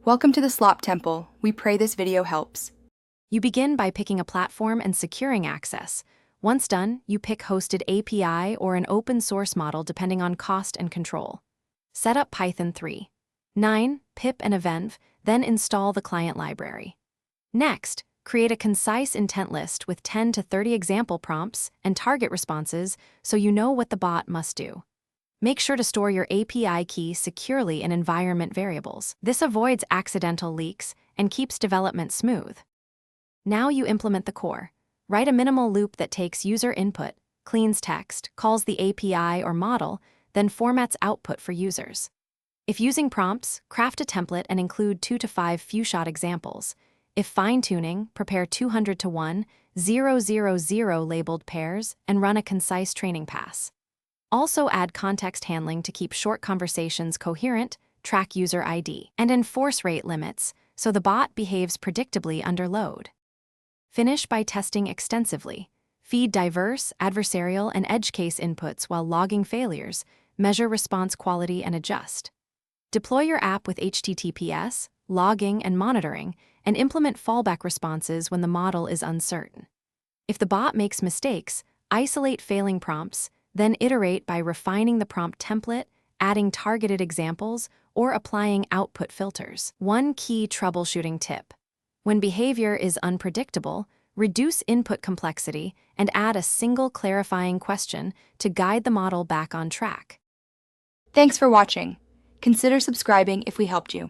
Welcome to the Slop Temple. We pray this video helps. You begin by picking a platform and securing access. Once done, you pick hosted API or an open source model depending on cost and control. Set up Python 3.9, pip and evenv, then install the client library. Next, create a concise intent list with 10 to 30 example prompts and target responses so you know what the bot must do. Make sure to store your API key securely in environment variables. This avoids accidental leaks and keeps development smooth. Now you implement the core. Write a minimal loop that takes user input, cleans text, calls the API or model, then formats output for users. If using prompts, craft a template and include 2 to 5 few-shot examples. If fine-tuning, prepare 200 to 1, 000 labeled pairs and run a concise training pass. Also add context handling to keep short conversations coherent, track user ID, and enforce rate limits so the bot behaves predictably under load. Finish by testing extensively. Feed diverse, adversarial, and edge case inputs while logging failures, measure response quality, and adjust. Deploy your app with HTTPS, logging, and monitoring, and implement fallback responses when the model is uncertain. If the bot makes mistakes, isolate failing prompts, then iterate by refining the prompt template, adding targeted examples, or applying output filters. One key troubleshooting tip: when behavior is unpredictable, reduce input complexity and add a single clarifying question to guide the model back on track. Thanks for watching. Consider subscribing if we helped you.